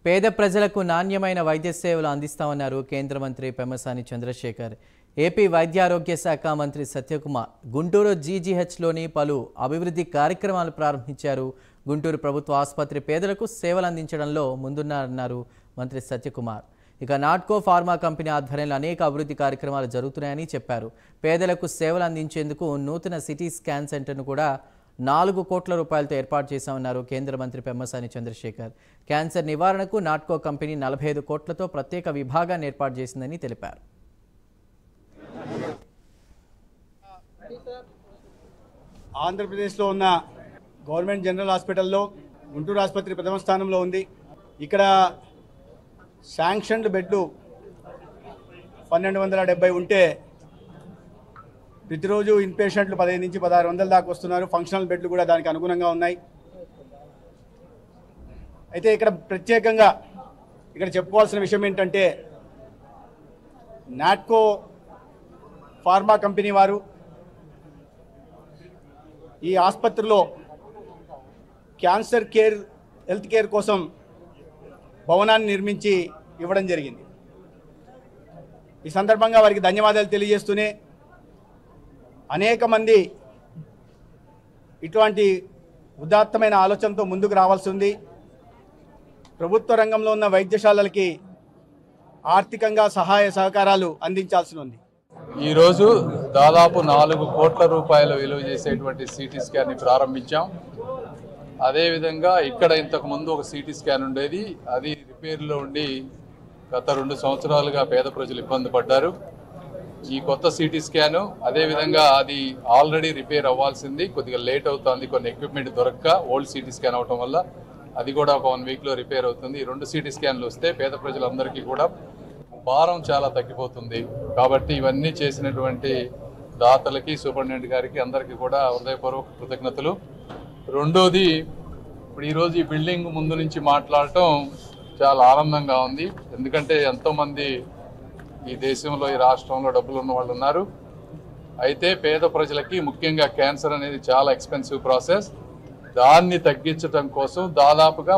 పేద ప్రజలకు నాణ్యమైన వైద్య సేవలు అందిస్తామన్నారు కేంద్ర మంత్రి పెమ్మసాని చంద్రశేఖర్. ఏపీ వైద్యారోగ్య శాఖ మంత్రి సత్యకుమార్ గుంటూరు జీజీహెచ్లోని పలు అభివృద్ధి కార్యక్రమాలు ప్రారంభించారు. గుంటూరు ప్రభుత్వ ఆసుపత్రి పేదలకు సేవలు అందించడంలో ముందున్నారన్నారు మంత్రి సత్యకుమార్. ఇక నాట్కో ఫార్మా కంపెనీ ఆధ్వర్యంలో అనేక అభివృద్ధి కార్యక్రమాలు జరుగుతున్నాయని చెప్పారు. పేదలకు సేవలు అందించేందుకు నూతన సిటీ స్కాన్ సెంటర్ను కూడా 4 కోట్ల రూపాయలతో ఏర్పాటు చేశామన్నారు కేంద్ర మంత్రి పెమ్మసాని చంద్రశేఖర్. క్యాన్సర్ నివారణకు నాట్కో కంపెనీ 45 కోట్లతో ప్రత్యేక విభాగాన్ని ఏర్పాటు చేసిందని తెలిపారు. ఆంధ్రప్రదేశ్లో ఉన్న గవర్నమెంట్ జనరల్ హాస్పిటల్లో గుంటూరు ఆసుపత్రి ప్రథమ స్థానంలో ఉంది. ఇక్కడ శాంక్షన్డ్ బెడ్లు 1270 ఉంటే ప్రతిరోజు ఇన్పేషెంట్లు 15 నుంచి 1600 దాకా వస్తున్నారు. ఫంక్షనల్ బెడ్లు కూడా దానికి అనుగుణంగా ఉన్నాయి. అయితే ఇక్కడ ప్రత్యేకంగా చెప్పుకోవాల్సిన విషయం ఏంటంటే నాట్కో ఫార్మా కంపెనీ వారు ఈ ఆసుపత్రిలో క్యాన్సర్ కేర్ హెల్త్ కేర్ కోసం భవనాన్ని నిర్మించి ఇవ్వడం జరిగింది. ఈ సందర్భంగా వారికి ధన్యవాదాలు తెలియజేస్తూనే అనేక మంది ఇటువంటి ఉదాత్తమైన ఆలోచనతో ముందుకు రావాల్సి ఉంది. ప్రభుత్వ రంగంలో ఉన్న వైద్యశాలలకి ఆర్థికంగా సహాయ సహకారాలు అందించాల్సి ఉంది. ఈరోజు దాదాపు 4 కోట్ల రూపాయలు విలువ చేసేటువంటి సిటీ స్కాన్ని ప్రారంభించాం. అదేవిధంగా ఇక్కడ ఇంతకు ముందు ఒక సిటీ స్కాన్ ఉండేది, అది రిపేర్లో ఉండి గత 2 సంవత్సరాలుగా పేద ప్రజలు ఇబ్బంది పడ్డారు. ఈ కొత్త సిటీ స్కాను అదేవిధంగా అది ఆల్రెడీ రిపేర్ అవ్వాల్సింది, కొద్దిగా లేట్ అవుతుంది, కొన్ని ఎక్విప్మెంట్ దొరక్క ఓల్డ్ సిటీ స్కాన్ అవటం వల్ల అది కూడా ఒక 1 వీక్లో రిపేర్ అవుతుంది. ఈ 2 సిటీ స్కాన్లు వస్తే పేద ప్రజలందరికీ కూడా భారం చాలా తగ్గిపోతుంది. కాబట్టి ఇవన్నీ చేసినటువంటి దాతలకి, సూపరింటెండెంట్ గారికి అందరికీ కూడా హృదయపూర్వక కృతజ్ఞతలు. రెండోది, ఇప్పుడు ఈరోజు ఈ బిల్డింగ్ ముందు నుంచి మాట్లాడటం చాలా ఆనందంగా ఉంది. ఎందుకంటే ఎంతోమంది ఈ దేశంలో, ఈ రాష్ట్రంలో డబ్బులు ఉన్న వాళ్ళు ఉన్నారు. అయితే పేద ప్రజలకి ముఖ్యంగా క్యాన్సర్ అనేది చాలా ఎక్స్పెన్సివ్ ప్రాసెస్. దాన్ని తగ్గించడం కోసం దాదాపుగా